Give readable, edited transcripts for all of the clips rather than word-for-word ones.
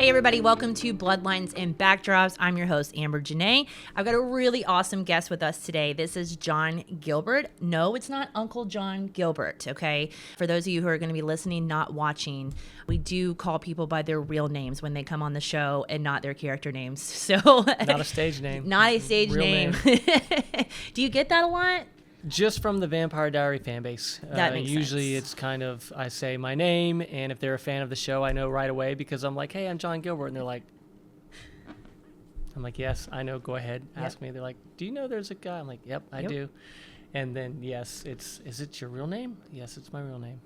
Hey everybody, welcome to Bloodlines and Backdrops. I'm your host, Amber Janae. I've got a really awesome guest with us today. This is John Gilbert. No, it's not Uncle John Gilbert, okay? For those of you who are going to be listening, not watching, we do call people by their real names when they come on the show and not their character names. So not a stage name. Not a stage real name. Do you get that a lot? Just from the Vampire Diary fan base. That makes usually sense. It's kind of, I say my name, and if they're a fan of the show, I know right away because I'm like, hey, I'm John Gilbert. And they're like, I'm like, yes, I know, go ahead, ask me. They're like, do you know there's a guy? I'm like, yep, I do. And then, yes, is it your real name? Yes, it's my real name.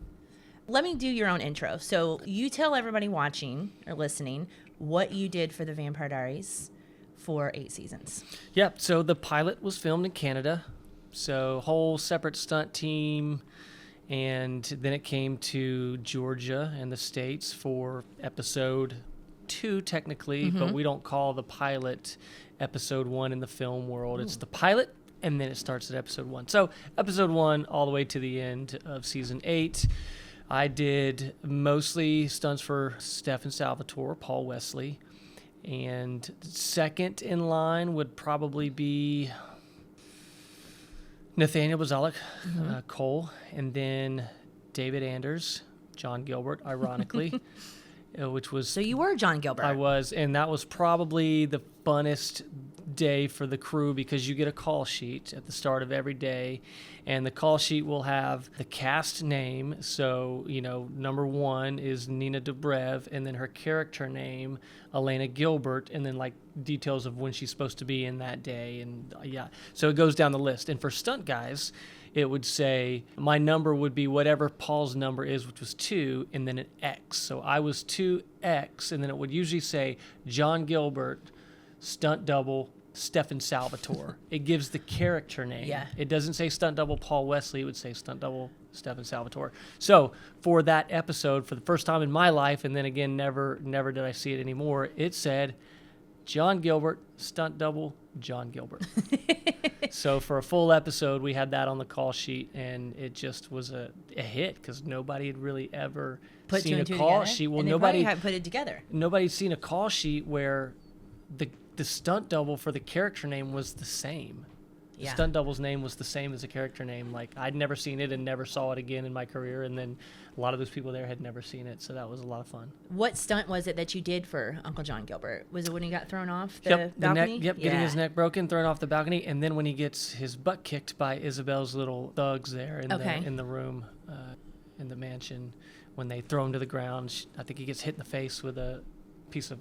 Let me do your own intro. So you tell everybody watching or listening what you did for the Vampire Diaries for 8 seasons. Yep, so the pilot was filmed in Canada. So whole separate stunt team, and then it came to Georgia and the States for episode 2 technically, but we don't call the pilot episode 1 in the film world. It's the pilot, and then it starts at episode 1. So episode 1 all the way to the end of season 8. I did mostly stunts for Steph and Salvatore, Paul Wesley, and second in line would probably be Nathaniel Bazalek, Cole, and then David Anders, John Gilbert, ironically, which was... So you were John Gilbert. I was, and that was probably the funnest day for the crew because you get a call sheet at the start of every day, and the call sheet will have the cast name. So, you know, number 1 is Nina Dobrev, and then her character name, Elena Gilbert, and then like details of when she's supposed to be in that day. And so it goes down the list. And for stunt guys, it would say my number would be whatever Paul's number is, which was 2, and then an X. So I was 2X, and then it would usually say John Gilbert, stunt double, Stephen Salvatore. It gives the character name. Yeah. It doesn't say stunt double Paul Wesley. It would say stunt double Stephen Salvatore. So for that episode, for the first time in my life, and then again, never did I see it anymore, it said John Gilbert, stunt double, John Gilbert. So for a full episode, we had that on the call sheet, and it just was a hit because nobody had really ever seen a call sheet. Well, and nobody had put it together. Nobody'd seen a call sheet where the stunt double for the character name was the same. The stunt double's name was the same as the character name. Like, I'd never seen it and never saw it again in my career, and then a lot of those people there had never seen it, so that was a lot of fun. What stunt was it that you did for Uncle John Gilbert? Was it when he got thrown off the balcony? Getting his neck broken, thrown off the balcony, and then when he gets his butt kicked by Isabel's little thugs there in the room, in the mansion, when they throw him to the ground. I think he gets hit in the face with a piece of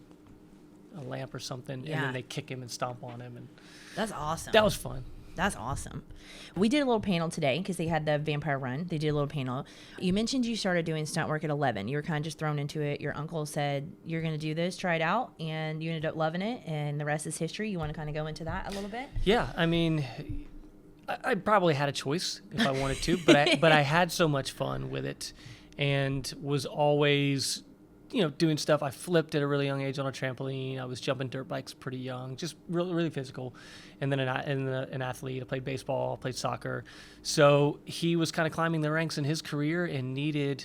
a lamp or something, and then they kick him and stomp on him, and that's awesome. That was fun. That's awesome. We did a little panel today because they had the Vampire Run. They did a little panel. You mentioned you started doing stunt work at 11. You were kind of just thrown into it. Your uncle said, you're going to do this, try it out, and you ended up loving it, and the rest is history. You want to kind of go into that a little bit? Yeah, I mean, I probably had a choice if I wanted to, but I had so much fun with it and was always, doing stuff. I flipped at a really young age on a trampoline. I was jumping dirt bikes pretty young, just really, really physical. And then an athlete. I played baseball, played soccer. So he was kind of climbing the ranks in his career and needed,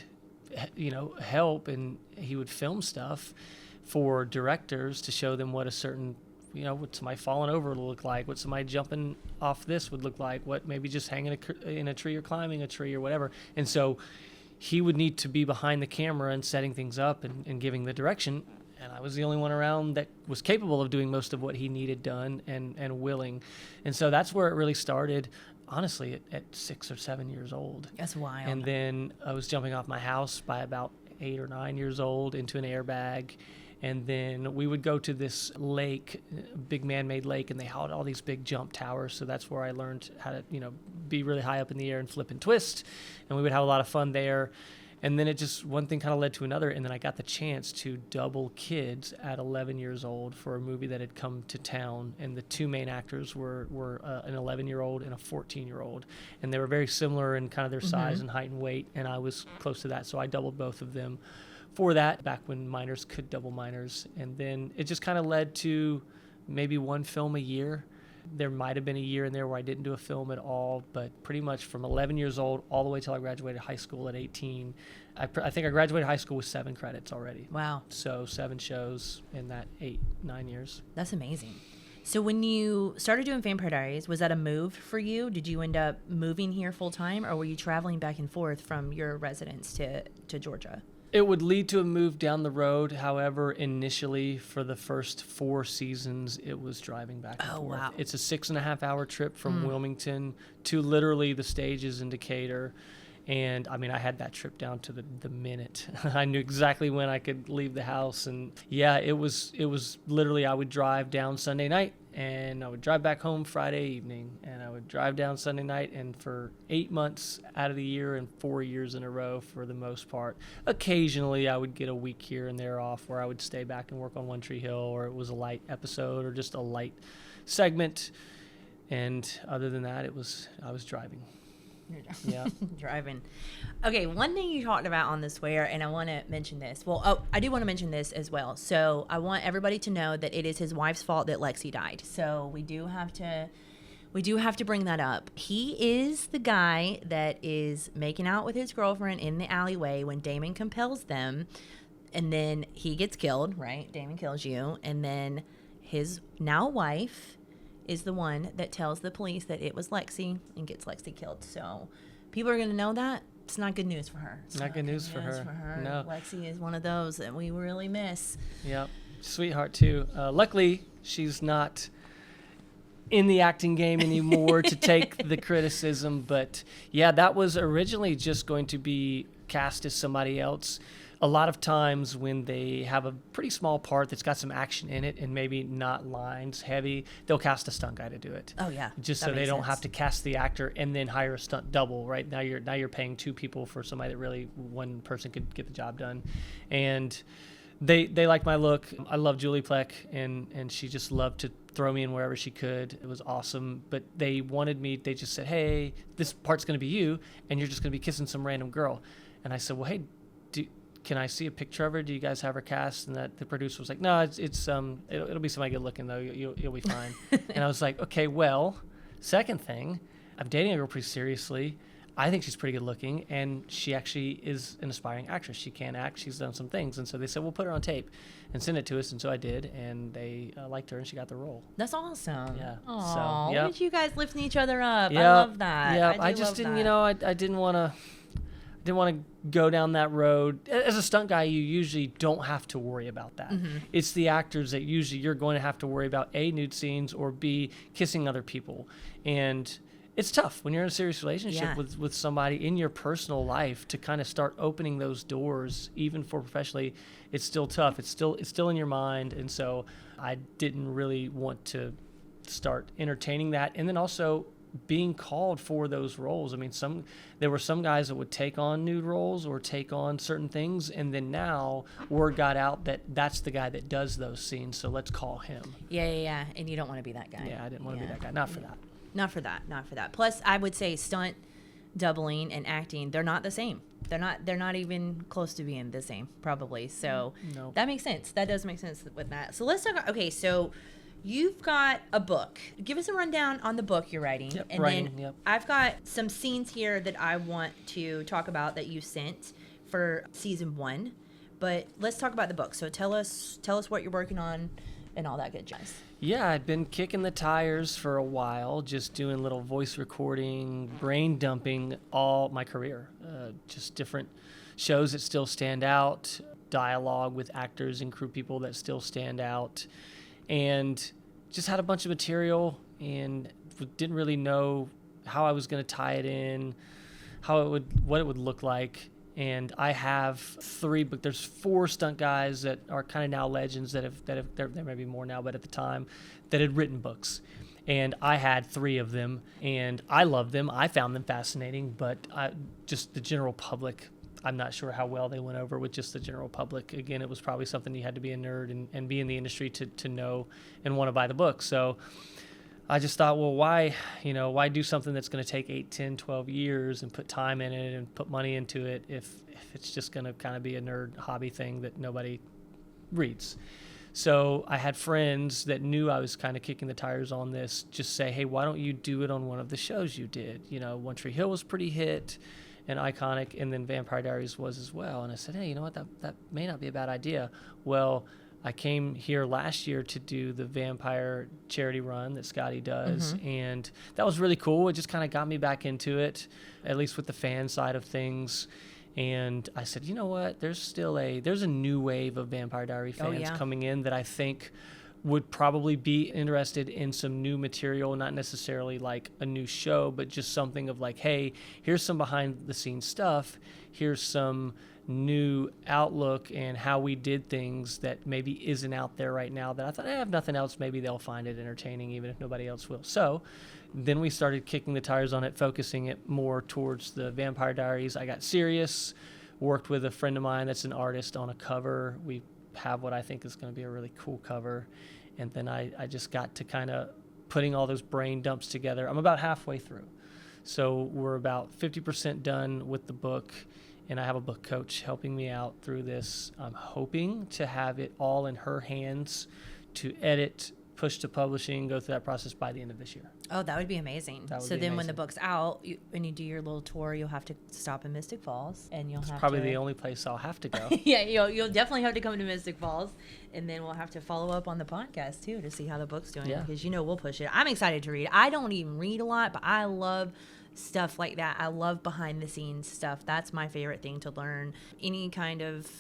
help. And he would film stuff for directors to show them what a certain, what somebody falling over would look like, what somebody jumping off this would look like, what maybe just hanging in a tree or climbing a tree or whatever. And so he would need to be behind the camera and setting things up and giving the direction. And I was the only one around that was capable of doing most of what he needed done and willing. And so that's where it really started, honestly, at 6 or 7 years old. That's wild. And then I was jumping off my house by about 8 or 9 years old into an airbag. And then we would go to this lake, big man-made lake, and they had all these big jump towers. So that's where I learned how to, be really high up in the air and flip and twist. And we would have a lot of fun there. And then one thing kind of led to another. And then I got the chance to double kids at 11 years old for a movie that had come to town. And the two main actors were an 11-year-old and a 14-year-old. And they were very similar in kind of their size and height and weight. And I was close to that. So I doubled both of them for that, back when minors could double minors. And then it just kind of led to maybe one film a year. There might have been a year in there where I didn't do a film at all, but pretty much from 11 years old all the way till I graduated high school at 18. I think I graduated high school with 7 credits already. Wow. So 7 shows in that 8-9 years. That's amazing. So when you started doing Vampire Diaries, was that a move for you? Did you end up moving here full time, or were you traveling back and forth from your residence to Georgia? It would lead to a move down the road. However, initially for the first 4 seasons, it was driving back and forth. Wow. It's a 6.5-hour trip from Wilmington to literally the stages in Decatur. And I mean, I had that trip down to the minute. I knew exactly when I could leave the house. And yeah, it was literally, I would drive down Sunday night and I would drive back home Friday evening, and I would drive down Sunday night. And for 8 months out of the year and 4 years in a row for the most part, occasionally I would get a week here and there off where I would stay back and work on One Tree Hill, or it was a light episode or just a light segment. And other than that, I was driving. Yeah. Driving. Okay, one thing you talked about on the swear, and I want to mention this. Well, I do want to mention this as well. So I want everybody to know that it is his wife's fault that Lexi died. So we do have to bring that up. He is the guy that is making out with his girlfriend in the alleyway when Damon compels them, and then he gets killed, right? Damon kills you, and then his now wife is the one that tells the police that it was Lexi and gets Lexi killed. So people are going to know that. It's not good news for her. It's not good news for her. No. Lexi is one of those that we really miss. Yep. Sweetheart, too. Luckily, she's not in the acting game anymore to take the criticism. But, yeah, that was originally just going to be cast as somebody else. A lot of times when they have a pretty small part that's got some action in it and maybe not lines heavy, they'll cast a stunt guy to do it. Oh yeah, just so they don't have to cast the actor and then hire a stunt double. Right now you're paying 2 people for somebody that really one person could get the job done, and they like my look. I love Julie Plec, and she just loved to throw me in wherever she could. It was awesome. But they wanted me. They just said, "Hey, this part's going to be you, and you're just going to be kissing some random girl." And I said, "Well, hey, can I see a picture of her? Do you guys have her cast?" And that the producer was like, "No, it'll be somebody good looking though. You'll be fine." And I was like, "Okay, well, second thing, I'm dating a girl pretty seriously. I think she's pretty good looking, and she actually is an aspiring actress. She can act. She's done some things." And so they said, "We'll put her on tape and send it to us." And so I did, and they liked her, and she got the role. That's awesome. Yeah. Aww, so, yep. Look at you guys lifting each other up. Yep. I love that. Yeah, I just didn't, I didn't want to go down that road. As a stunt guy, you usually don't have to worry about that. Mm-hmm. It's the actors that usually you're going to have to worry about A, nude scenes, or B, kissing other people. And it's tough when you're in a serious relationship with somebody in your personal life to kind of start opening those doors, even for professionally. It's still tough. It's still in your mind. And so I didn't really want to start entertaining that. And then also being called for those roles. I mean, there were some guys that would take on nude roles or take on certain things, and then now word got out that that's the guy that does those scenes, so let's call him. Yeah. And you don't want to be that guy. Yeah, I didn't want to be that guy. Not for that. Not for that. Plus, I would say stunt doubling and acting, they're not the same. They're not even close to being the same, probably. So no. That makes sense. That does make sense with that. So let's talk. Okay, so you've got a book. Give us a rundown on the book you're writing. Yep, and then I've got some scenes here that I want to talk about that you sent for season 1. But let's talk about the book. So tell us what you're working on and all that good jazz. Yeah, I'd been kicking the tires for a while, just doing little voice recording, brain dumping all my career. Just different shows that still stand out, dialogue with actors and crew people that still stand out. And just had a bunch of material and didn't really know how I was going to tie it in, what it would look like. And I have 3, but there's 4 stunt guys that are kind of now legends that have there may be more now, but at the time that had written books. And I had 3 of them, and I loved them. I found them fascinating, but just the general public, I'm not sure how well they went over with just the general public. Again, it was probably something you had to be a nerd and be in the industry to know and want to buy the book. So I just thought, well, why do something that's going to take 8, 10, 12 years and put time in it and put money into it if it's just going to kind of be a nerd hobby thing that nobody reads. So I had friends that knew I was kind of kicking the tires on this, just say, hey, why don't you do it on one of the shows you did? You know, One Tree Hill was pretty hit and iconic, and then Vampire Diaries was as well. And I said, hey, you know what, that may not be a bad idea. Well, I came here last year to do the Vampire charity run that Scotty does, and that was really cool. It just kind of got me back into it, at least with the fan side of things. And I said, you know what, there's a new wave of Vampire Diary fans coming in that I think would probably be interested in some new material, not necessarily like a new show, but just something of like, hey, here's some behind the scenes stuff. Here's some new outlook and how we did things that maybe isn't out there right now, that I thought, if nothing else, maybe they'll find it entertaining, even if nobody else will. So then we started kicking the tires on it, focusing it more towards the Vampire Diaries. I got serious, worked with a friend of mine that's an artist on a cover. We have what I think is going to be a really cool cover. And then I just got to kind of putting all those brain dumps together. I'm about halfway through. So we're about 50% done with the book, and I have a book coach helping me out through this. I'm hoping to have it all in her hands to edit, push to publishing, go through that process by the end of this year. Oh, that would be amazing. So then when the book's out and you do your little tour, you'll have to stop in Mystic Falls, and you'll have probably the only place I'll have to go. Yeah, you'll definitely have to come to Mystic Falls, and then we'll have to follow up on the podcast too to see how the book's doing, because we'll push it. I'm excited to read. I don't even read a lot, but I love stuff like that. I love behind the scenes stuff. That's my favorite thing to learn. Any kind of,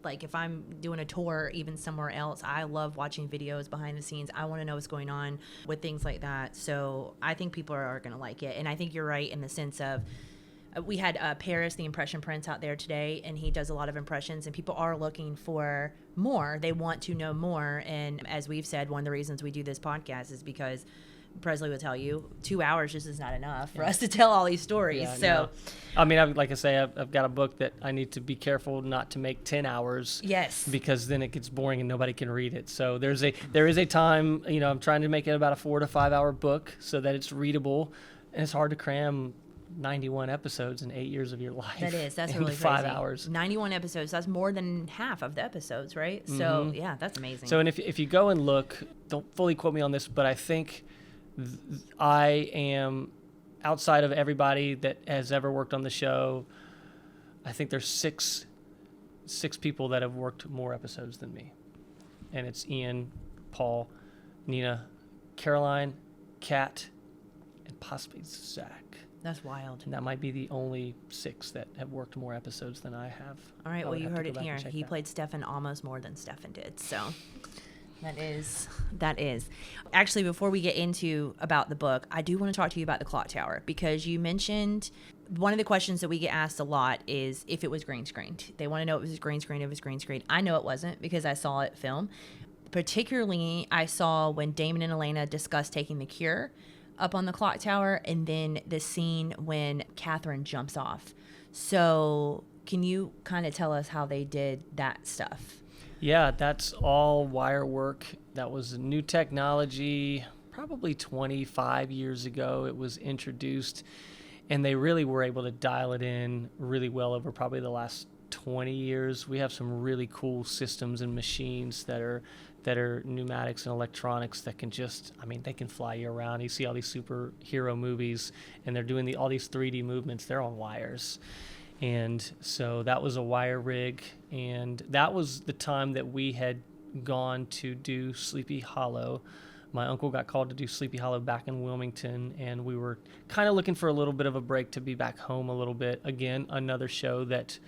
like, if I'm doing a tour even somewhere else, I love watching videos behind the scenes. I want to know what's going on with things like that. So I think people are going to like it. And I think you're right in the sense of, we had Paris, the Impression Prince, out there today, and he does a lot of impressions, and people are looking for more. They want to know more. And as we've said, one of the reasons we do this podcast is because Presley will tell you 2 hours just is not enough for us to tell all these stories. Yeah, so, no. I mean, like I say, I've got a book that I need to be careful not to make 10 hours. Yes. Because then it gets boring and nobody can read it. So there is a time, I'm trying to make it about a 4 to 5 hour book so that it's readable, and it's hard to cram 91 episodes in 8 years of your life. That's really crazy. 5 hours. 91 episodes. That's more than half of the episodes, right? Mm-hmm. So yeah, that's amazing. So, and if you go and look, don't fully quote me on this, but I think I am, outside of everybody that has ever worked on the show, I think there's six people that have worked more episodes than me. And it's Ian, Paul, Nina, Caroline, Kat, and possibly Zach. That's wild. And that might be the only 6 that have worked more episodes than I have. All right, well, you heard it here. He played Stefan almost more than Stefan did, so... That is. Actually, before we get into about the book, I do want to talk to you about the clock tower, because you mentioned one of the questions that we get asked a lot is if it was green screened. They want to know if it was green screened, if it was green screened. I know it wasn't, because I saw it film. Particularly, I saw when Damon and Elena discussed taking the cure up on the clock tower, and then the scene when Catherine jumps off. So can you kind of tell us how they did that stuff? Yeah, that's all wire work. That was new technology. Probably 25 years ago it was introduced, and they really were able to dial it in really well over probably the last 20 years. We have some really cool systems and machines that are pneumatics and electronics that can they can fly you around. You see all these superhero movies, and they're doing all these 3D movements. They're on wires. And so that was a wire rig, and that was the time that we had gone to do Sleepy Hollow. My uncle got called to do Sleepy Hollow back in Wilmington, and we were kind of looking for a little bit of a break to be back home a little bit. Again, another show that,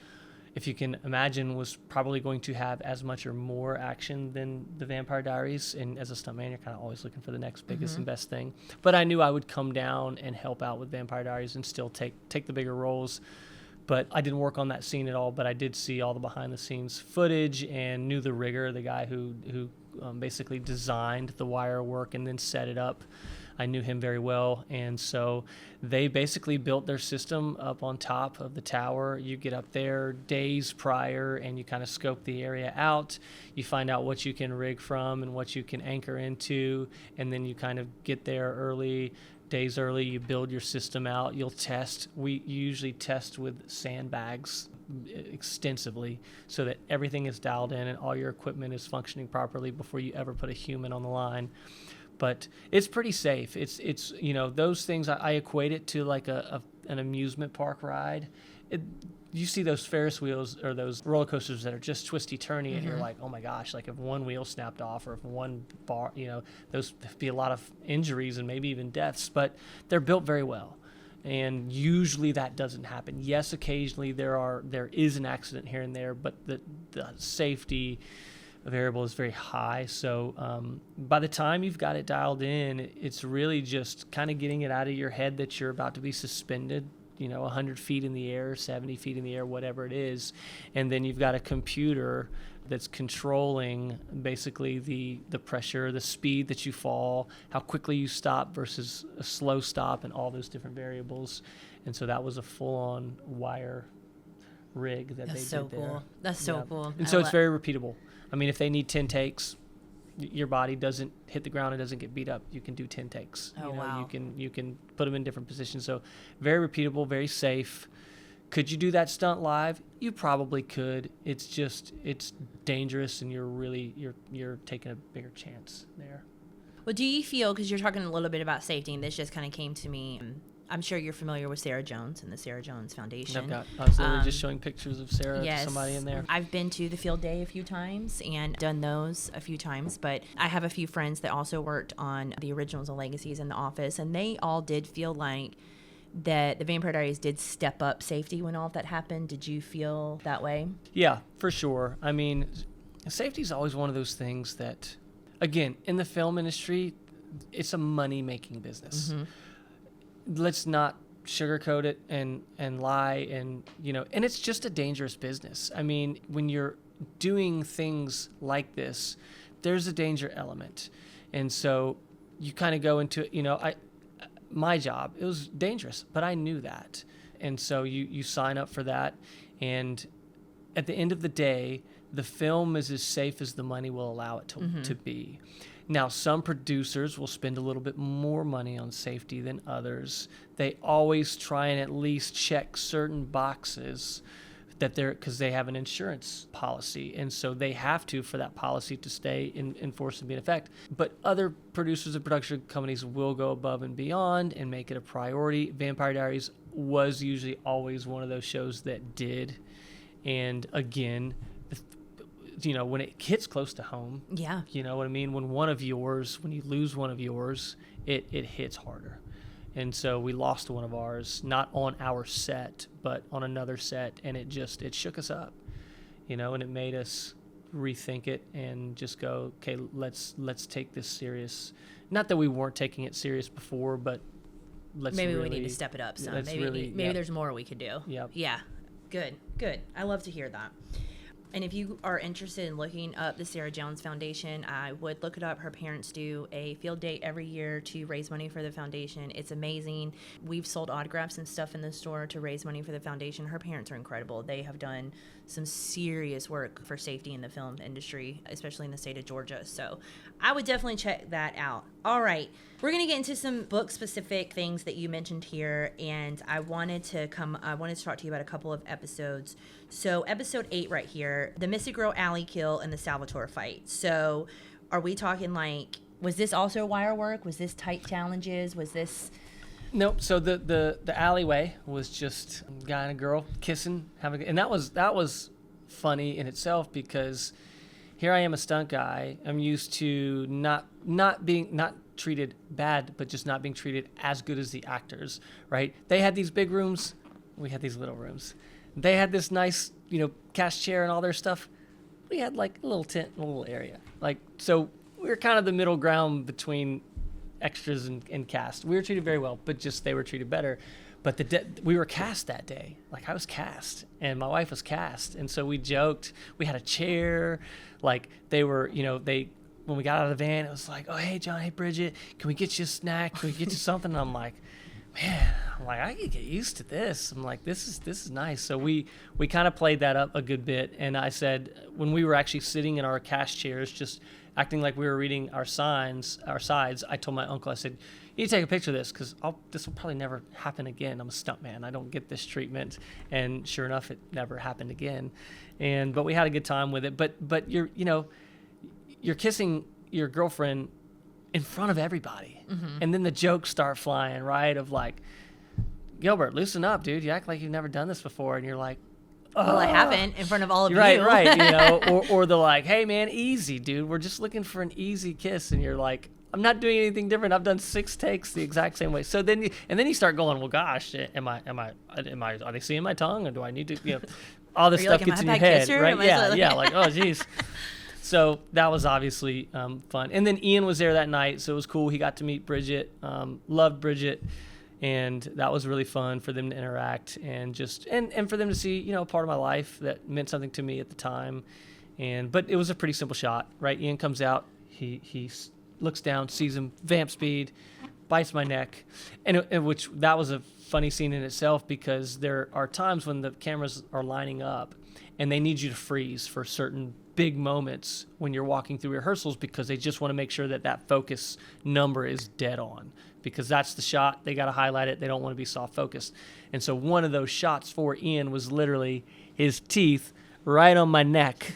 if you can imagine, was probably going to have as much or more action than the Vampire Diaries. And as a stuntman, you're kind of always looking for the next biggest and best thing. But I knew I would come down and help out with Vampire Diaries and still take the bigger roles. But I didn't work on that scene at all, but I did see all the behind-the-scenes footage and knew the rigger, the guy who basically designed the wire work and then set it up. I knew him very well, and so they basically built their system up on top of the tower. You get up there days prior, and you kind of scope the area out. You find out what you can rig from and what you can anchor into, and then you kind of get there days early, you build your system out, you'll test. You usually test with sandbags. extensively so that everything is dialed in and all your equipment is functioning properly before you ever put a human on the line. But it's pretty safe. It's those things, I equate it to like an amusement park ride. You see those Ferris wheels or those roller coasters that are just twisty turny, and you're like, oh my gosh, like if one wheel snapped off or if one bar, there'd be a lot of injuries and maybe even deaths, but they're built very well. And usually that doesn't happen. Yes, occasionally there is an accident here and there, but the safety variable is very high. So by the time you've got it dialed in, it's really just kind of getting it out of your head that you're about to be suspended, 100 feet in the air, 70 feet in the air, whatever it is. And then you've got a computer that's controlling basically the pressure, the speed that you fall, how quickly you stop versus a slow stop, and all those different variables. And so that was a full-on wire rig that they did there. That's so cool. And so it's very repeatable. I mean, if they need 10 takes, your body doesn't hit the ground and doesn't get beat up. You can do 10 takes. Wow. You can put them in different positions. So very repeatable, very safe. Could you do that stunt live? You probably could. It's dangerous, and you're taking a bigger chance there. Well, do you feel, because you're talking a little bit about safety, and this just kind of came to me, I'm sure you're familiar with Sarah Jones and the Sarah Jones Foundation. I was literally just showing pictures of Sarah to somebody in there. I've been to the field day a few times and done those a few times, but I have a few friends that also worked on the originals and legacies in the office, and they all did feel like that the Vampire Diaries did step up safety when all of that happened. Did you feel that way? Yeah, for sure. I mean, safety is always one of those things that, again, in the film industry, it's a money-making business. Mm-hmm. Let's not sugarcoat it and lie, and it's just a dangerous business. I mean, when you're doing things like this, there's a danger element. And so you kind of go into it, my job, it was dangerous, but I knew that. And so you sign up for that. And at the end of the day, the film is as safe as the money will allow it to be. Now, some producers will spend a little bit more money on safety than others. They always try and at least check certain boxes because they have an insurance policy, and so they have to, for that policy to stay in force and be in effect. But other producers and production companies will go above and beyond and make it a priority. Vampire Diaries was usually always one of those shows that did. And again, when it hits close to home, you know what I mean? When you lose one of yours, it hits harder. And so we lost one of ours, not on our set, but on another set, and it shook us up, and it made us rethink it and just go, okay, let's take this serious. Not that we weren't taking it serious before, but maybe we need to step it up some. Maybe there's more we could do. Yep. Yeah. Good. I love to hear that. And if you are interested in looking up the Sarah Jones Foundation, I would look it up. Her parents do a field day every year to raise money for the foundation. It's amazing. We've sold autographs and stuff in the store to raise money for the foundation. Her parents are incredible. They have done some serious work for safety in the film industry, especially in the state of Georgia. So I would definitely check that out. All right. We're going to get into some book-specific things that you mentioned here, and I wanted to talk to you about a couple of episodes. So episode 8 right here, the Missy Girl alley kill and the Salvatore fight. So are we talking was this also wire work? Was this tight challenges? Was this... Nope. So the alleyway was just a guy and a girl kissing, and that was funny in itself, because here I am, a stunt guy. I'm used to not being treated bad, but just not being treated as good as the actors, right? They had these big rooms, we had these little rooms. They had this nice, cast chair and all their stuff. We had like a little tent in a little area. So we were kind of the middle ground between extras and cast. We were treated very well, but just they were treated better. But we were cast that day. I was cast, and my wife was cast, and so we joked. We had a chair. They were, when we got out of the van, it was like, oh, hey, John, hey, Bridget, can we get you a snack? Can we get you something? And I'm like, man, I could get used to this. I'm like, this is nice. So we kind of played that up a good bit. And I said, when we were actually sitting in our cast chairs, just acting like we were reading our sides, I told my uncle, I said, you need to take a picture of this because this will probably never happen again. I'm a stuntman. I don't get this treatment. And sure enough, it never happened again. But we had a good time with it. But you're kissing your girlfriend in front of everybody. Mm-hmm. And then the jokes start flying, right? Of like, Gilbert, loosen up, dude. You act like you've never done this before. And you're like, oh. Well, I haven't in front of all of you. Right. Or they're like, hey, man, easy, dude. We're just looking for an easy kiss. And you're like, I'm not doing anything different. I've done 6 takes the exact same way. So then you start going, well, gosh, are they seeing my tongue, or do I need to, all this stuff gets in your head, right? Yeah, like, oh, geez. So that was obviously fun. And then Ian was there that night, so it was cool. He got to meet Bridget, loved Bridget, and that was really fun for them to interact and for them to see, a part of my life that meant something to me at the time. But it was a pretty simple shot, right? Ian comes out, he looks down, sees him, vamp speed, bites my neck, and that was a funny scene in itself because there are times when the cameras are lining up and they need you to freeze for certain big moments when you're walking through rehearsals because they just want to make sure that focus number is dead on because that's the shot. They got to highlight it. They don't want to be soft focused. And so one of those shots for Ian was literally his teeth right on my neck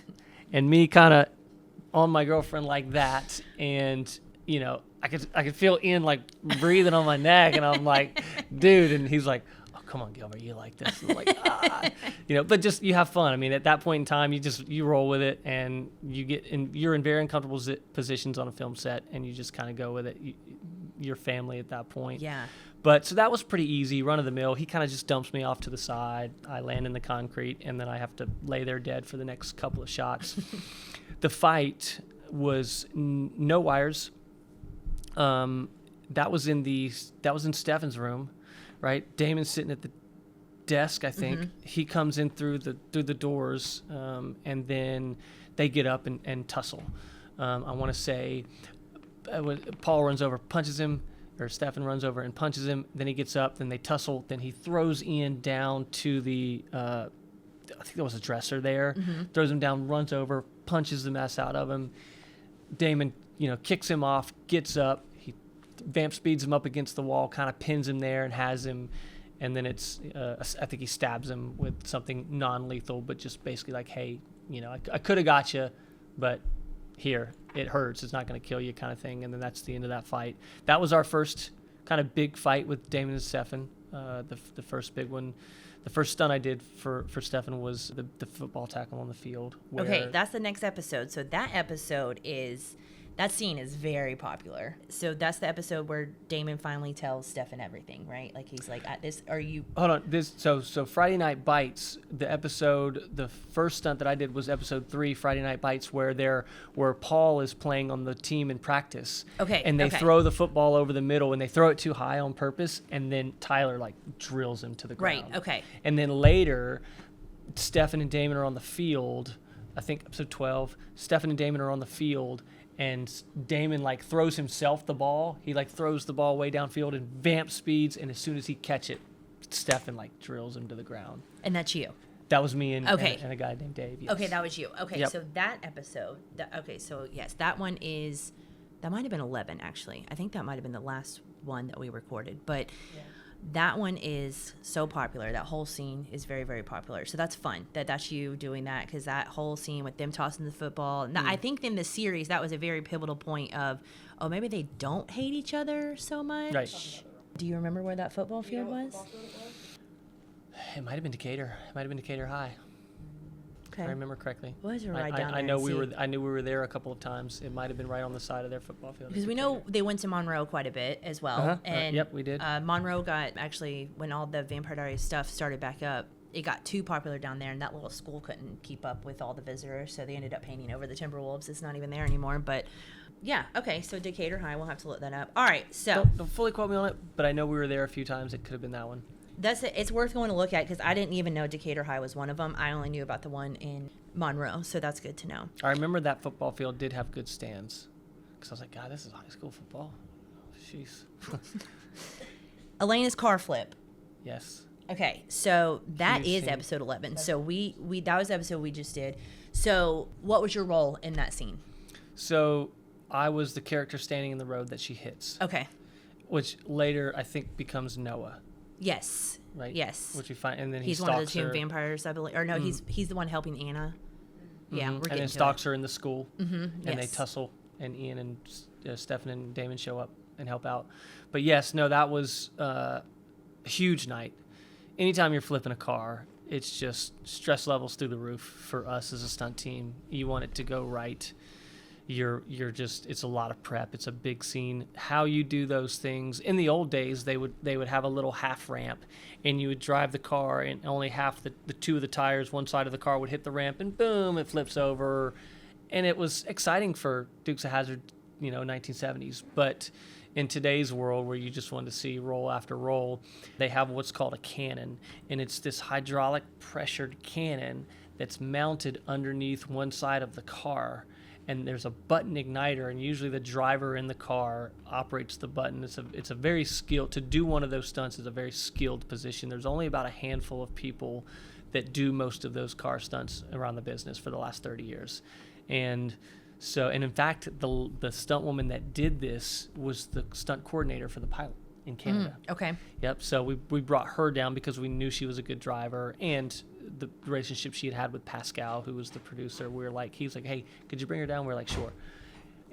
and me kind of on my girlfriend like that, and I could feel Ian like breathing on my neck, and I'm like, dude, and he's like, oh, come on, Gilbert, you like this? And I'm like, but just you have fun. I mean, at that point in time, you roll with it, and you're in very uncomfortable positions on a film set, and you just kind of go with it. Your family at that point. Yeah. But so that was pretty easy, run of the mill. He kind of just dumps me off to the side. I land in the concrete, and then I have to lay there dead for the next couple of shots. The fight was no wires. That was in Stefan's room, right? Damon's sitting at the desk, I think. Mm-hmm. He comes in through the doors, and then they get up and tussle. I want to say Paul runs over, punches him, or Stefan runs over and punches him. Then he gets up, then they tussle. Then he throws Ian down to the I think there was a dresser there. Mm-hmm. Throws him down, runs over, punches the mess out of him. Damon, kicks him off, gets up. He vamp speeds him up against the wall, kind of pins him there and has him. And then I think he stabs him with something non-lethal, but just basically like, hey, I could have got you, but here, it hurts. It's not going to kill you kind of thing. And then that's the end of that fight. That was our first kind of big fight with Damon and Stefan, the first big one. The first stunt I did for Stefan was the football tackle on the field. Okay, that's the next episode. So that scene is very popular. So that's the episode where Damon finally tells Stefan everything, right? Like he's like, hold on. So Friday Night Bites, the first stunt that I did was episode 3, Friday Night Bites, where Paul is playing on the team in practice. Okay. And they throw the football over the middle and they throw it too high on purpose, and then Tyler like drills him to the ground. Right. Okay. And then later, Stefan and Damon are on the field. I think episode 12, Stefan and Damon are on the field. And Damon like throws himself the ball. He like throws the ball way downfield and vamp speeds. And as soon as he catch it, Stefan like drills him to the ground. And that's you. That was me and a guy named Dave. Yes. Okay, that was you. Okay, yep. So that episode. So yes, that one that might have been 11 actually. I think that might have been the last one that we recorded. But that one is so popular. That whole scene is very, very popular. So that's fun. That's you doing that, because that whole scene with them tossing the football. Now, I think in the series that was a very pivotal point of, maybe they don't hate each other so much. Right. Do you remember where that football field was? It might have been Decatur. It might have been Decatur High. Okay. If I remember correctly. Was it right down there? I knew we were there a couple of times. It might have been right on the side of their football field. Because we know they went to Monroe quite a bit as well. Uh-huh. And yep, we did. Monroe got, actually, when all the Vampire Diaries stuff started back up, it got too popular down there, and that little school couldn't keep up with all the visitors, so they ended up painting over the Timberwolves. It's not even there anymore, but yeah, okay, so Decatur High, we'll have to look that up. All right, so. Don't fully quote me on it, but I know we were there a few times. It could have been that one. That's it. It's worth going to look at, because I didn't even know Decatur High was one of them. I only knew about the one in Monroe, so that's good to know. I remember that football field did have good stands, because I was like, God, this is high school football. Jeez. Elena's car flip. Yes. Okay, so that is episode 11. So we that was the episode we just did. So what was your role in that scene? So I was the character standing in the road that she hits. Okay. Which later I think becomes Noah. Yes. Right. Yes. Which we find, and then he's one of the two vampires, I believe. Or no, he's the one helping Anna. Yeah, we're getting and then to stalks her in the school, and yes. they tussle, and Ian and Stefan and Damon show up and help out. But yes, no, that was a huge night. Anytime you're flipping a car, it's just stress levels through the roof for us as a stunt team. You want it to go right. You're just, it's a lot of prep. It's a big scene. How you do those things in the old days, they would have a little half ramp, and you would drive the car, and only half the two of the tires, one side of the car would hit the ramp, and boom, it flips over. And it was exciting for Dukes of Hazzard, 1970s. But in today's world, where you just want to see roll after roll, they have what's called a cannon, and it's this hydraulic pressured cannon that's mounted underneath one side of the car. And there's a button igniter, and usually the driver in the car operates the button. It's a very skilled, to do one of those stunts is a very skilled position. There's only about a handful of people that do most of those car stunts around the business for the last 30 years. And in fact, the stunt woman that did this was the stunt coordinator for the pilot in Canada. Okay. Yep. So we brought her down because we knew she was a good driver, and the relationship she had with Pascal, who was the producer. He's like, hey, could you bring her down? We're like, sure.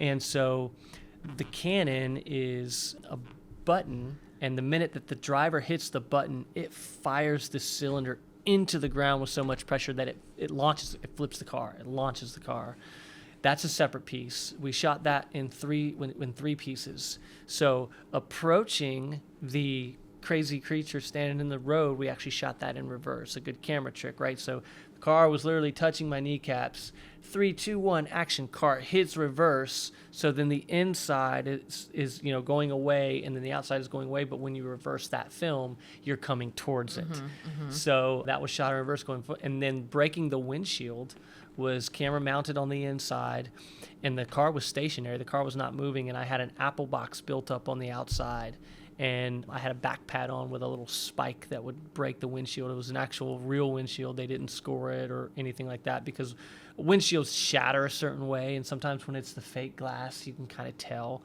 And so the cannon is a button, and the minute that the driver hits the button, it fires the cylinder into the ground with so much pressure that it launches, it flips the car, it launches the car. That's a separate piece. We shot that in three pieces. So approaching the crazy creature standing in the road, we actually shot that in reverse. A good camera trick, right? So the car was literally touching my kneecaps. 3, 2, 1, action. Car hits reverse. So then the inside is going away, and then the outside is going away. But when you reverse that film, you're coming towards it. So that was shot in reverse going forward. And then breaking the windshield was camera mounted on the inside, and the car was stationary. The car was not moving, and I had an apple box built up on the outside, and I had a back pad on with a little spike that would break the windshield. It was an actual real windshield. They didn't score it or anything like that, because windshields shatter a certain way, and sometimes when it's the fake glass, you can kind of tell.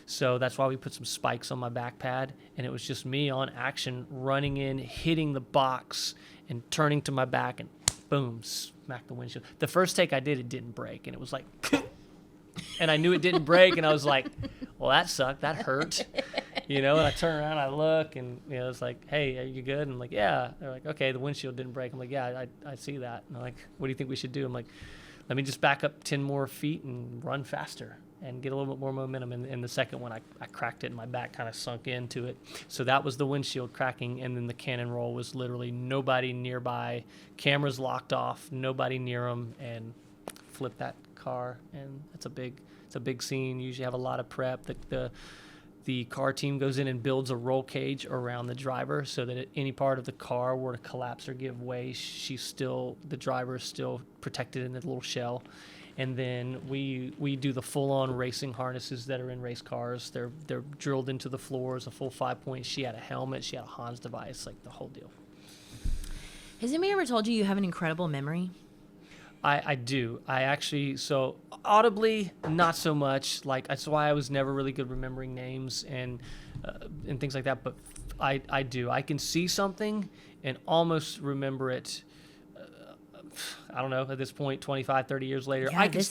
So that's why we put some spikes on my back pad, and it was just me on action, running in, hitting the box, and turning to my back, and boom, smack the windshield. The first take I did, it didn't break, and it was like, and I knew it didn't break, and I was like, well, that sucked, that hurt, and I turn around, I look, and it's like, hey, are you good? And I'm like, yeah. They're like, okay, the windshield didn't break. I'm like, yeah, I see that. And they're like, what do you think we should do? I'm like, let me just back up 10 more feet and run faster and get a little bit more momentum. In the second one, I cracked it, and my back kind of sunk into it. So that was the windshield cracking, and then the cannon roll was literally nobody nearby, cameras locked off, nobody near them, and flip that car. And it's a big scene. You usually have a lot of prep. The car team goes in and builds a roll cage around the driver, so that if any part of the car were to collapse or give way, the driver is still protected in the little shell. And then we do the full-on racing harnesses that are in race cars. They're drilled into the floors, a full 5-point. She had a helmet. She had a Hans device, like the whole deal. Has anybody ever told you have an incredible memory? I do. I actually, so audibly, not so much. Like, that's why I was never really good remembering names and things like that. But I do. I can see something and almost remember it. I don't know, at this point, 25, 30 years later, Yeah, I can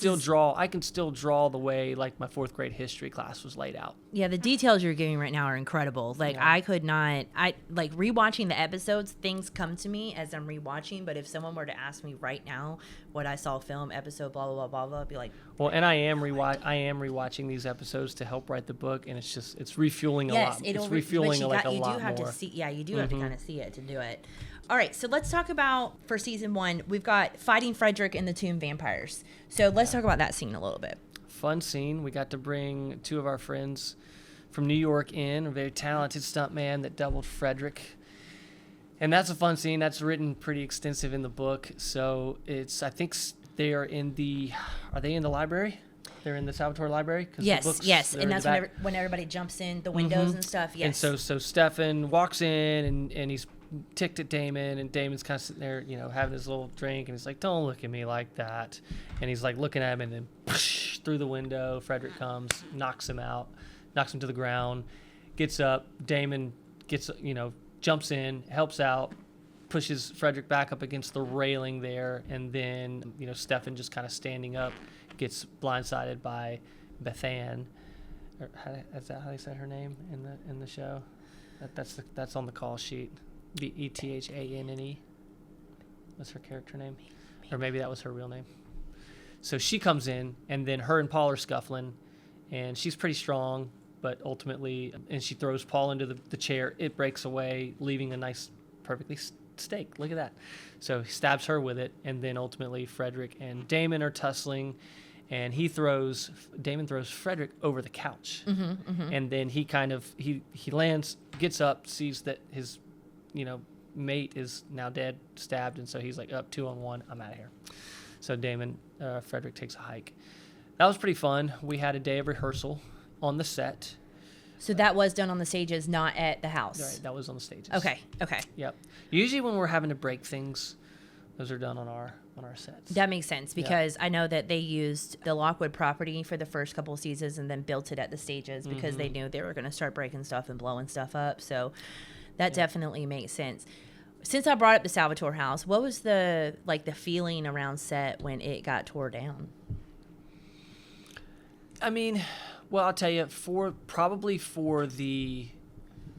still draw the way like my 4th grade history class was laid out. Yeah, the details you're giving right now are incredible. Like, Yeah. I could not, rewatching the episodes, things come to me as I'm rewatching, but if someone were to ask me right now what I saw film, episode, blah, blah, blah, blah, blah, I'd be like... Well, and I am rewatching these episodes to help write the book, and it's refueling a lot. It's refueling a lot more. You do have to see to kind of see it to do it. All right, so let's talk about, for season 1, we've got fighting Frederick and the Tomb Vampires. So let's talk about that scene a little bit. Fun scene. We got to bring 2 of our friends from New York in, a very talented stuntman that doubled Frederick. And that's a fun scene. That's written pretty extensive in the book. So I think they are in the library? They're in the Salvatore Library? Yes. And that's when everybody jumps in the windows and stuff. Yes. And so Stefan walks in and he's ticked at Damon, and Damon's kind of sitting there, having his little drink, and he's like, don't look at me like that. And he's like looking at him, and then through the window. Frederick comes, knocks him to the ground, gets up. Damon gets, jumps in, helps out, pushes Frederick back up against the railing there, and then, Stefan just kind of standing up gets blindsided by Bethan. Is that how they said her name in the show? That's on the call sheet. Bethanne. What's her character name? Or maybe that was her real name. So she comes in, and then her and Paul are scuffling, and she's pretty strong, but ultimately, and she throws Paul into the chair. It breaks away, leaving a nice, perfectly steak. Look at that. So he stabs her with it, and then ultimately Frederick and Damon are tussling, and Damon throws Frederick over the couch. And then he lands, gets up, sees that his, mate is now dead, stabbed, and so he's like, up 2-on-1, I'm out of here. So Frederick takes a hike. That was pretty fun. We had a day of rehearsal on the set. So that was done on the stages, not at the house. Right, that was on the stages. Okay. Yep. Usually when we're having to break things, those are done on our sets. That makes sense because I know that they used the Lockwood property for the first couple of seasons and then built it at the stages because they knew they were going to start breaking stuff and blowing stuff up. So that definitely makes sense. Since I brought up the Salvatore house, what was the feeling around set when it got tore down? I mean, well, I'll tell you, probably for the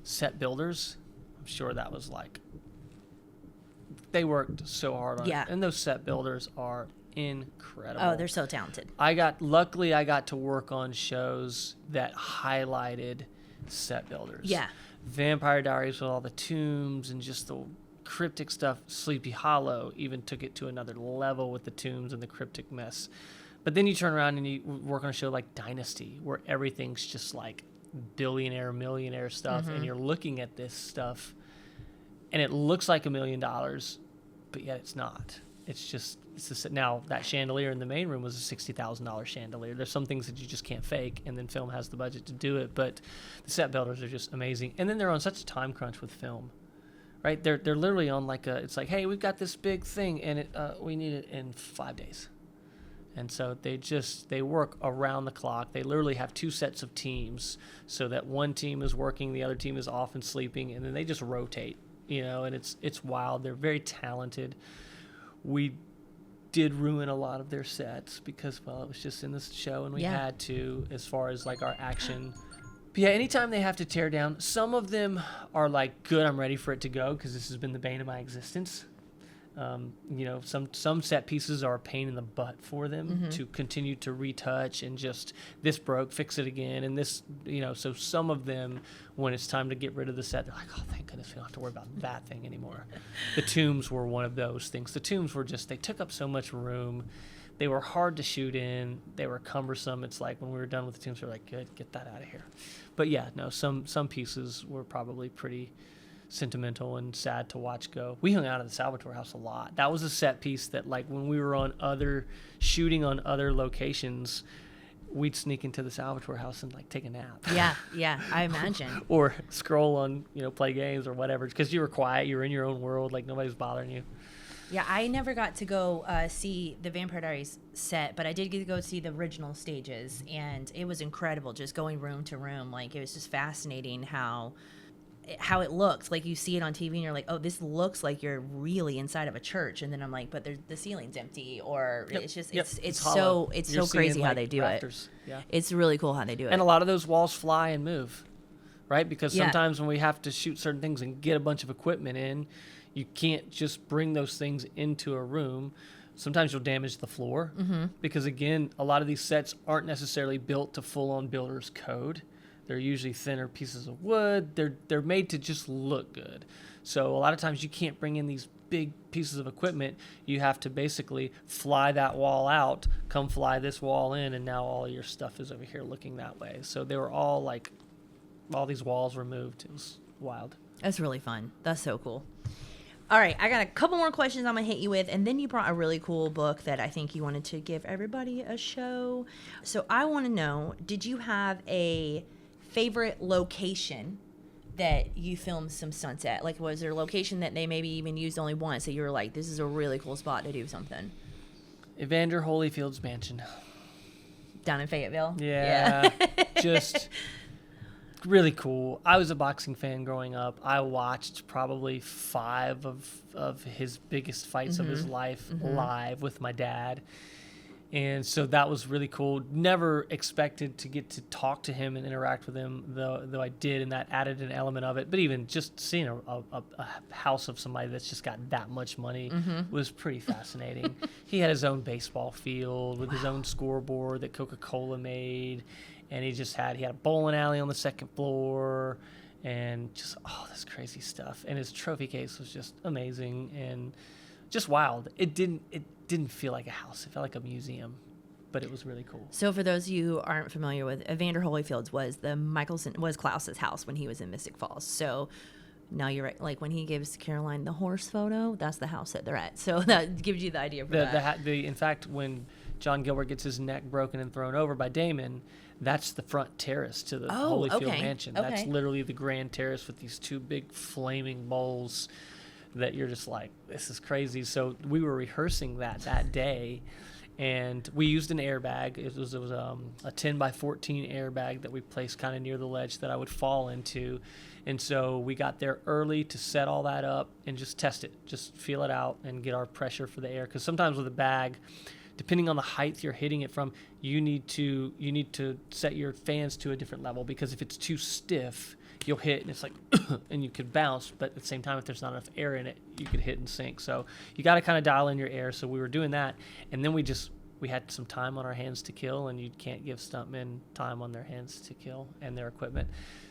set builders, I'm sure that was they worked so hard on it. And those set builders are incredible. Oh, they're so talented. Luckily I got to work on shows that highlighted set builders. Yeah. Vampire Diaries with all the tombs and just the cryptic stuff. Sleepy Hollow even took it to another level with the tombs and the cryptic mess. But then you turn around and you work on a show like Dynasty, where everything's just like billionaire, millionaire stuff, and you're looking at this stuff, and it looks like $1 million, but yet it's not. Now that chandelier in the main room was a $60,000 chandelier. There's some things that you just can't fake, and then film has the budget to do it. But the set builders are just amazing, and then they're on such a time crunch with film, right? They're literally on it's like, hey, we've got this big thing, and we need it in 5 days. And so they work around the clock. They literally have 2 sets of teams so that one team is working, the other team is off and sleeping, and then they just rotate, and it's wild. They're very talented. We did ruin a lot of their sets because, it was just in this show and we had to, as far as our action. But yeah, anytime they have to tear down, some of them are good, I'm ready for it to go because this has been the bane of my existence. Some set pieces are a pain in the butt for them to continue to retouch and just this broke, fix it again. And this, so some of them, when it's time to get rid of the set, they're like, oh, thank goodness we don't have to worry about that thing anymore. The tombs were one of those things. The tombs were they took up so much room. They were hard to shoot in. They were cumbersome. It's like when we were done with the tombs, we were like, good, get that out of here. But yeah, no, some pieces were probably pretty sentimental and sad to watch go. We hung out at the Salvatore house a lot. That was a set piece that when we were shooting on other locations, we'd sneak into the Salvatore house and take a nap. Yeah, I imagine. Or scroll on, play games or whatever, because you were quiet, you were in your own world, nobody's bothering you. Yeah, I never got to go see the Vampire Diaries set, but I did get to go see the original stages, and it was incredible just going room to room. It was just fascinating how it looks. You see it on TV and you're like, oh, this looks like you're really inside of a church, and then I'm like, but the ceiling's empty, or it's just it's so crazy how they do rafters. It. Yeah. It's really cool how they do it. And a lot of those walls fly and move, right? Because sometimes when we have to shoot certain things and get a bunch of equipment in, you can't just bring those things into a room. Sometimes you'll damage the floor because, again, a lot of these sets aren't necessarily built to full-on builder's code. They're usually thinner pieces of wood. They're made to just look good. So a lot of times you can't bring in these big pieces of equipment. You have to basically fly that wall out, come fly this wall in, and now all your stuff is over here looking that way. So they were all all these walls removed. It was wild. That's really fun. That's so cool. All right, I got a couple more questions I'm going to hit you with, and then you brought a really cool book that I think you wanted to give everybody a show. So I want to know, did you have a favorite location that you filmed some stunts at? Was there a location that they maybe even used only once that you were like, this is a really cool spot to do something? Evander Holyfield's mansion. Down in Fayetteville? Yeah. Just really cool. I was a boxing fan growing up. I watched probably 5 of his biggest fights of his life live with my dad. And so that was really cool. Never expected to get to talk to him and interact with him, though I did, and that added an element of it. But even just seeing a house of somebody that's just got that much money was pretty fascinating. He had his own baseball field with his own scoreboard that Coca-Cola made, and he had a bowling alley on the 2nd floor, and just all this crazy stuff. And his trophy case was just amazing and just wild. It didn't feel like a house. It felt like a museum, but it was really cool. So for those of you who aren't familiar with, Evander Holyfield's was Klaus's house when he was in Mystic Falls. So now you're right. Like when he gives Caroline the horse photo, that's the house that they're at. So that gives you the idea for that. In fact, when John Gilbert gets his neck broken and thrown over by Damon, that's the front terrace to the Holyfield mansion. Okay. That's literally the grand terrace with these 2 big flaming bowls that you're just like, this is crazy. So we were rehearsing that day, and we used an airbag. It was a 10 by 14 airbag that we placed kind of near the ledge that I would fall into. And so we got there early to set all that up and just test it, just feel it out and get our pressure for the air. Because sometimes with a bag, depending on the height you're hitting it from, you need to set your fans to a different level, because if it's too stiff, you'll hit and it's like and you could bounce, but at the same time, if there's not enough air in it, you could hit and sink. So you got to kind of dial in your air. So we were doing that, and then we had some time on our hands to kill, and you can't give stuntmen time on their hands to kill and their equipment.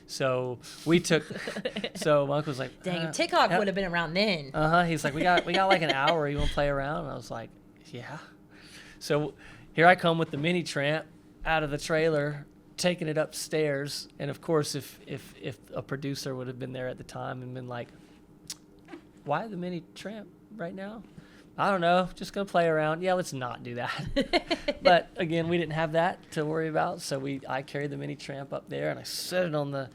So we took so my uncle was like, dang, if TikTok would have been around then. He's like, we got like an hour, you want to play around? And I was like, yeah. So here I come with the mini tramp out of the trailer, taking it upstairs. And of course, if a producer would have been there at the time and been like, why the mini tramp right now? I don't know, just gonna play around. Yeah, let's not do that. But again, we didn't have that to worry about, so I carried the mini tramp up there and I set it on the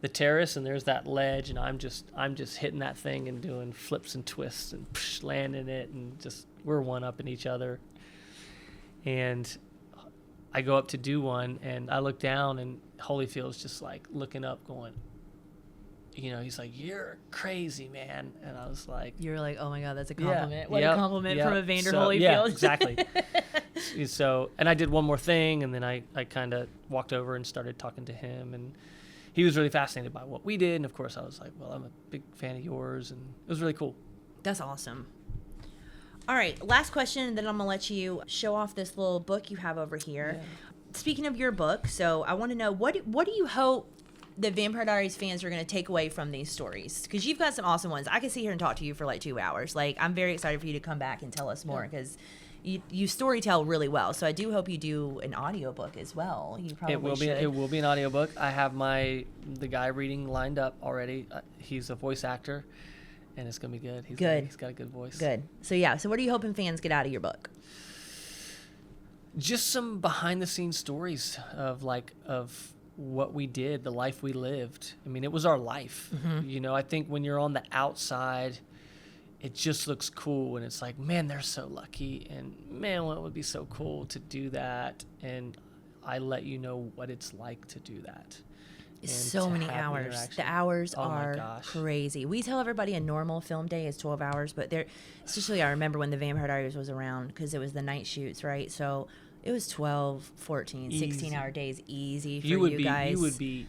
terrace, and there's that ledge, and I'm just hitting that thing and doing flips and twists and landing it, and just we're one-upping each other. And I go up to do one, and I look down, and Holyfield's just like looking up going, he's like, "You're crazy, man." And I was like, "You're like, oh my God, that's a compliment. What a compliment from Evander Holyfield." Yeah, exactly. So, and I did one more thing, and then I kind of walked over and started talking to him, and he was really fascinated by what we did. And of course I was like, well, I'm a big fan of yours, and it was really cool. That's awesome. All right, last question, and then I'm gonna let you show off this little book you have over here. Yeah. Speaking of your book, so I want to know, what do you hope the Vampire Diaries fans are going to take away from these stories? Because you've got some awesome ones. I could sit here and talk to you for like 2 hours. Like, I'm very excited for you to come back and tell us more, because you storytell really well. So I do hope you do an audiobook as well. You probably should. It will be an audiobook. I have the guy reading lined up already. He's a voice actor, and it's going to be good. He's got a good voice. Good. So yeah, so what are you hoping fans get out of your book? Just some behind-the-scenes stories of what we did, the life we lived. I mean, it was our life. Mm-hmm. I think when you're on the outside, it just looks cool, and it's like, man, they're so lucky, and man, well, it would be so cool to do that. And I let you know what it's like to do that. So many hours. The hours are crazy. We tell everybody a normal film day is 12 hours, but especially I remember when the Vampire Diaries was around, because it was the night shoots, right? So it was 12, 14, 16-hour days easy for you guys. You would be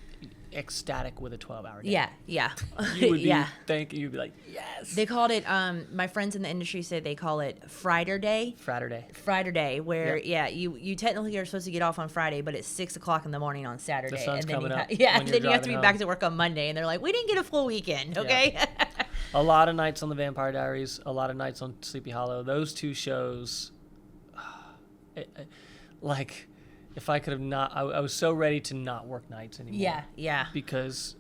ecstatic with a 12-hour day. Yeah. You would be you'd be like, yes. They called it, my friends in the industry say they call it Friday Day. Friday Day, where, you technically are supposed to get off on Friday, but it's 6 o'clock in the morning on Saturday. The sun's coming up. Then you have to be back to work on Monday, and they're like, we didn't get a full weekend, okay? Yeah. A lot of nights on the Vampire Diaries, a lot of nights on Sleepy Hollow. Those 2 shows, if I could have not, I was so ready to not work nights anymore. Yeah. Because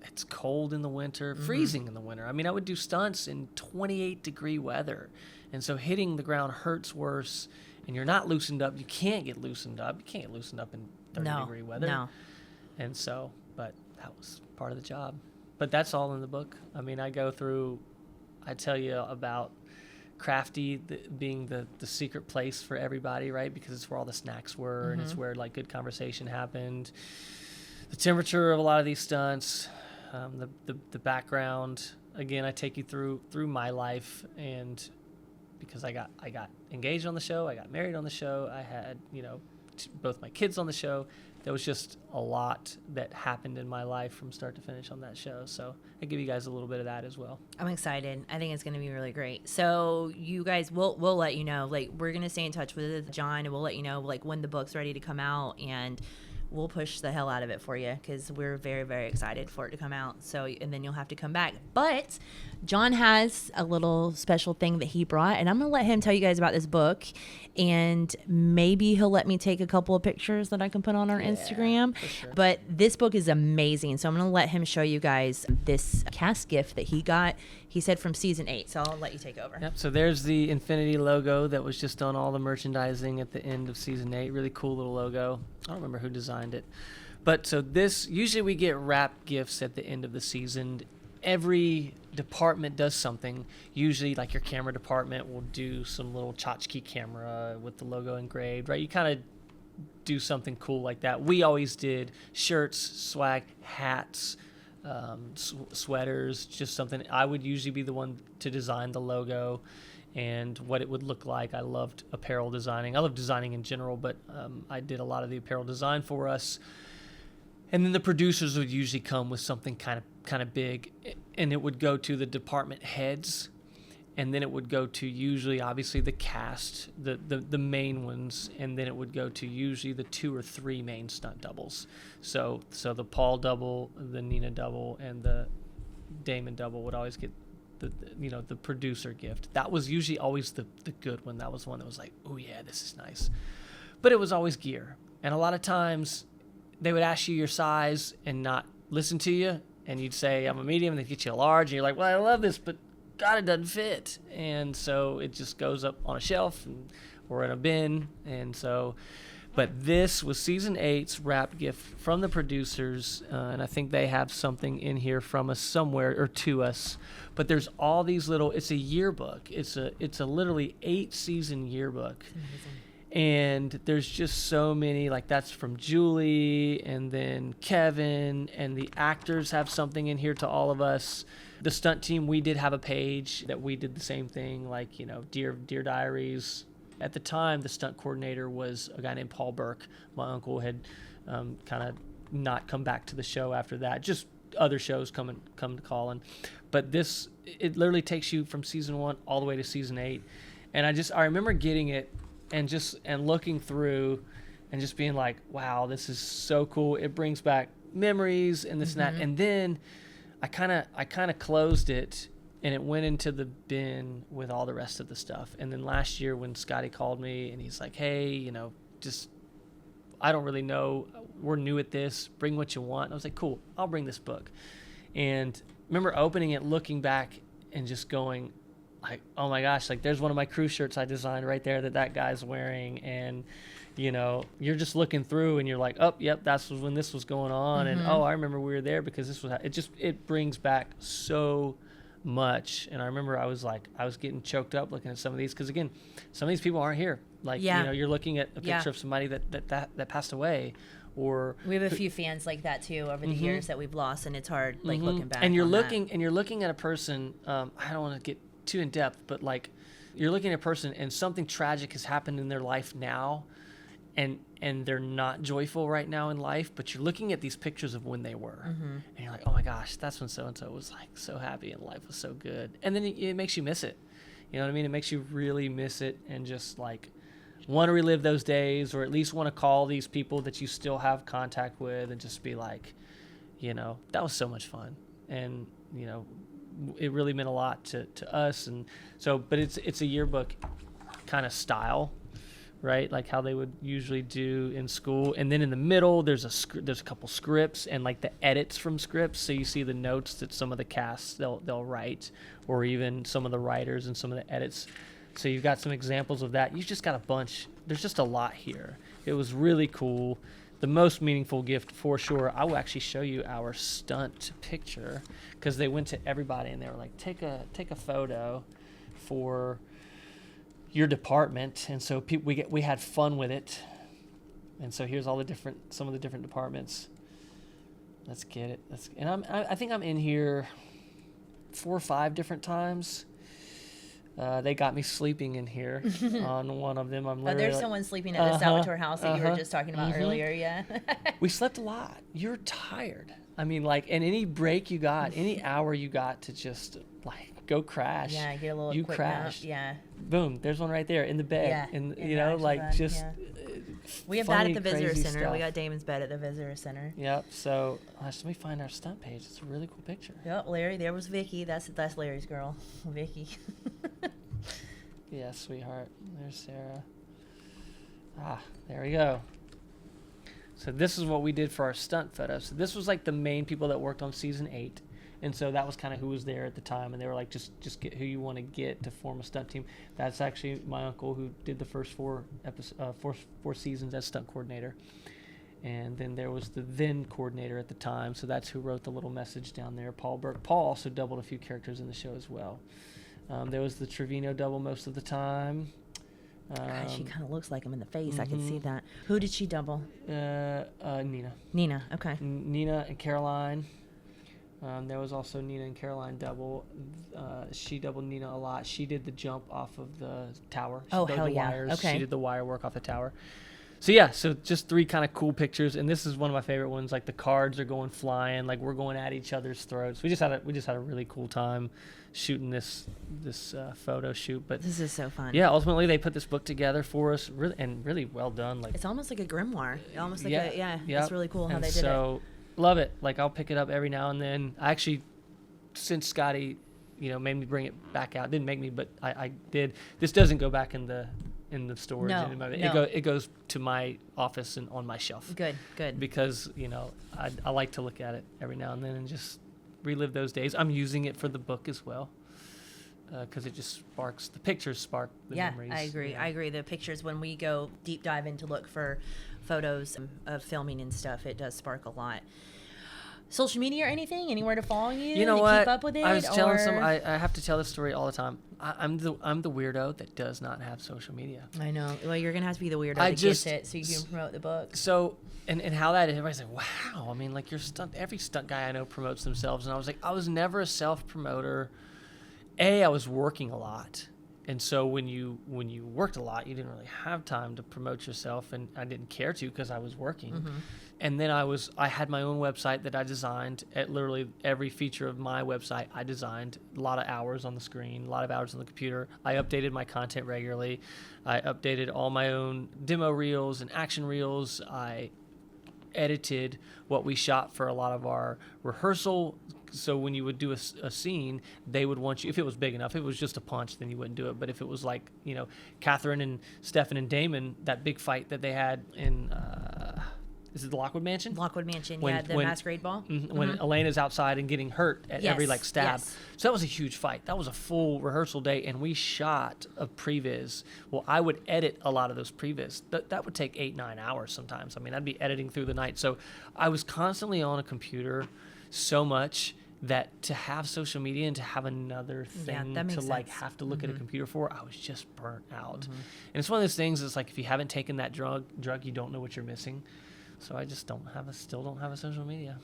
it's cold in the winter, freezing in the winter. I mean, I would do stunts in 28-degree weather. And so hitting the ground hurts worse, and you're not loosened up. You can't get loosened up. You can't get loosened up in 30-degree weather. No. And so, but that was part of the job. But that's all in the book. I mean, I tell you about Crafty being the secret place for everybody, right? Because it's where all the snacks were, and it's where like good conversation happened. The temperature of a lot of these stunts, the background. Again, I take you through my life, and because I got engaged on the show, I got married on the show, I had both my kids on the show. There was just a lot that happened in my life from start to finish on that show. So I give you guys a little bit of that as well. I'm excited. I think it's going to be really great. So you guys, we'll let you know. Like, we're going to stay in touch with John, and we'll let you know like when the book's ready to come out, and we'll push the hell out of it for you because we're very, very excited for it to come out. So, and then you'll have to come back. But John has a little special thing that he brought, and I'm going to let him tell you guys about this book, and maybe he'll let me take a couple of pictures that I can put on our Instagram. For sure. But this book is amazing. So I'm going to let him show you guys this cast gift that he got. He said from season 8, so I'll let you take over. Yep, so there's the Infinity logo that was just on all the merchandising at the end of season 8. Really cool little logo. I don't remember who designed it. But so this, usually we get wrap gifts at the end of the season. Every department does something. Usually like your camera department will do some little tchotchke camera with the logo engraved, right? You kind of do something cool like that. We always did shirts, swag, hats, sweaters, just something. I would usually be the one to design the logo and what it would look like. I loved apparel designing. I love designing in general, but I did a lot of the apparel design for us. And then the producers would usually come with something kind of big, and it would go to the department heads, and then it would go to usually obviously the cast, the main ones, and then it would go to usually the 2 or 3 main stunt doubles. So the Paul double, the Nina double, and the Damon double would always get the producer gift. That was usually always the good one. That was one that was like, oh yeah, this is nice. But it was always gear, and a lot of times they would ask you your size and not listen to you, and you'd say I'm a medium, and they'd get you a large, and you're like, well, I love this, but God, it doesn't fit. And so it just goes up on a shelf or in a bin. And so, but this was season 8's wrap gift from the producers, and I think they have something in here from us somewhere, or to us. But there's all these little, it's a yearbook. It's a literally 8-season yearbook. Amazing. And there's just so many, like that's from Julie, and then Kevin, and the actors have something in here to all of us. The stunt team, we did have a page that we did the same thing, like, Dear Diaries. At the time, the stunt coordinator was a guy named Paul Burke. My uncle had kind of not come back to the show after that, just other shows come to calling. But this, it literally takes you from season 1 all the way to season 8. And I remember getting it and looking through and just being like, wow, this is so cool. It brings back memories and this and that. And then I kind of closed it, and it went into the bin with all the rest of the stuff. And then last year when Scotty called me and he's like, hey, just, I don't really know, we're new at this, bring what you want. And I was like, cool, I'll bring this book. And I remember opening it, looking back, and just going like, oh my gosh, like there's one of my crew shirts I designed right there that guy's wearing. And you're just looking through and you're like, oh, yep, that's when this was going on. And oh, I remember we were there because this was, it brings back so much. And I remember I was getting choked up looking at some of these, because again, some of these people aren't here. Like, you're looking at a picture of somebody that passed away. Or we have a few fans like that too over the years that we've lost, and it's hard looking back. And you're looking at a person, I don't want to get too in depth, but like you're looking at a person and something tragic has happened in their life now, and they're not joyful right now in life, but you're looking at these pictures of when they were, and you're like, oh my gosh, that's when so-and-so was like so happy and life was so good. And then it makes you miss it. You know what I mean? It makes you really miss it, and just like want to relive those days, or at least want to call these people that you still have contact with and just be like, that was so much fun. And, it really meant a lot to us. And so, but it's a yearbook kind of style, right? Like how they would usually do in school. And then in the middle, there's a couple scripts and like the edits from scripts. So you see the notes that some of the casts they'll write, or even some of the writers and some of the edits. So you've got some examples of that. You've just got a bunch. There's just a lot here. It was really cool. The most meaningful gift for sure. I will actually show you our stunt picture, because they went to everybody and they were like, take a photo for your department, and so we had fun with it. And so here's some of the different departments. Let's get it. I think I'm in here 4 or 5 different times. They got me sleeping in here on one of them. There's someone sleeping at the Salvatore house that you were just talking about earlier. Yeah. We slept a lot. You're tired. I mean, like, and any break you got, any hour you got to just like go crash. Yeah, get a little you quick crashed. nap. Yeah. Boom. There's one right there in the bed. Yeah. And In you the know, action like bed, just. yeah. We have Funny, that at the visitor crazy center. stuff. We got Damon's bed at the visitor center. Yep. So let me find our stunt page. It's a really cool picture. Yep, Larry. There was Vicky. That's Larry's girl, Vicky. Yeah, sweetheart. There's Sarah. There we go. So this is what we did for our stunt photos. So this was like the main people that worked on season 8. And so that was kind of who was there at the time. And they were like, just get who you want to get to form a stunt team. That's actually my uncle who did the first 4 seasons as stunt coordinator. And then there was the then coordinator at the time. So that's who wrote the little message down there, Paul Burke. Paul also doubled a few characters in the show as well. There was the Trevino double most of the time. God, she kind of looks like him in the face. I can see that. Who did she double? Nina. Nina. Okay. Nina and Caroline. There was also Nina and Caroline double. She doubled Nina a lot. She did the jump off of the tower. Oh, the hell yeah. wires. Okay. She did the wire work off the tower. So yeah, so just 3 kind of cool pictures, and this is one of my favorite ones. Like the cards are going flying, like we're going at each other's throats. We just had a really cool time shooting this photo shoot. But this is so fun. Yeah, ultimately they put this book together for us, really well done. Like it's almost like a grimoire. Almost like yeah. It's really cool how they did it. So love it. Like I'll pick it up every now and then. I actually, since Scotty, made me bring it back out. Didn't make me, but I did. This doesn't go back in the storage. No. It goes to my office and on my shelf. Good. Because I like to look at it every now and then and just relive those days. I'm using it for the book as well because it just sparks the pictures, spark the memories. I agree. The pictures, when we go deep dive in to look for photos of filming and stuff, it does spark a lot. Social media or anything? Anywhere to follow you? You know what? Keep up with it? I was telling I have to tell this story all the time. I'm the weirdo that does not have social media. I know. Well, you're gonna have to be the weirdo that gets it so you can promote the book. So and how that is, everybody's like, wow. I mean, like every stunt guy I know promotes themselves, and I was like, I was never a self promoter. I was working a lot. And so when you worked a lot, you didn't really have time to promote yourself, and I didn't care to because I was working. Mm-hmm. And then I had my own website that I designed. At literally every feature of my website, I designed. A lot of hours on the screen, a lot of hours on the computer. I updated my content regularly. I updated all my own demo reels and action reels. I edited what we shot for a lot of our rehearsal. So when you would do a scene, they would want you, if it was big enough, if it was just a punch, then you wouldn't do it. But if it was like, Catherine and Stefan and Damon, that big fight that they had in, is it the Lockwood Mansion? Lockwood Mansion, the masquerade ball. Mm-hmm. When Elena's outside and getting hurt at every stab. Yes. So that was a huge fight. That was a full rehearsal day, and we shot a previs. Well, I would edit a lot of those previs. That would take 8-9 hours sometimes. I mean, I'd be editing through the night. So I was constantly on a computer so much that to have social media and to have another thing to like have to look at a computer for, I was just burnt out. Mm-hmm. And it's one of those things. It's like if you haven't taken that drug, you don't know what you're missing. So I just still don't have a social media.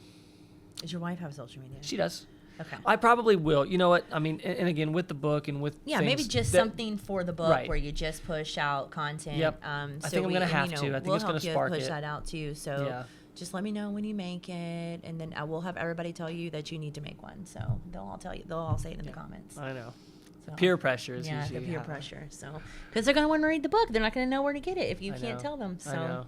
Does your wife have social media? She does. Okay. I probably will. You know what? I mean, and again, with the book and with maybe just something for the book where you just push out content. Yep. I think I'm going to have to. I think it's going to spark it. We'll help you push that out too. So just let me know when you make it, and then I will have everybody tell you that you need to make one. So they'll all tell you. They'll all say it in the comments. I know. So, peer pressure is usually the peer pressure. So because they're going to want to read the book, they're not going to know where to get it if you can't tell them. So. I know.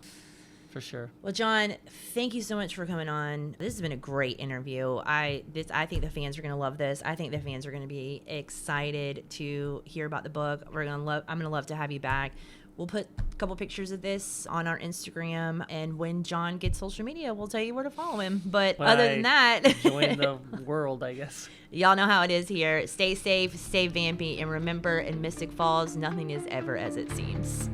For sure. Well, John, thank you so much for coming on. This has been a great interview. I think the fans are going to love this. I think the fans are going to be excited to hear about the book. I'm going to love to have you back. We'll put a couple pictures of this on our Instagram, and when John gets social media, we'll tell you where to follow him. But other than that, join the world, I guess. Y'all know how it is here. Stay safe, stay vampy, and remember, in Mystic Falls, nothing is ever as it seems.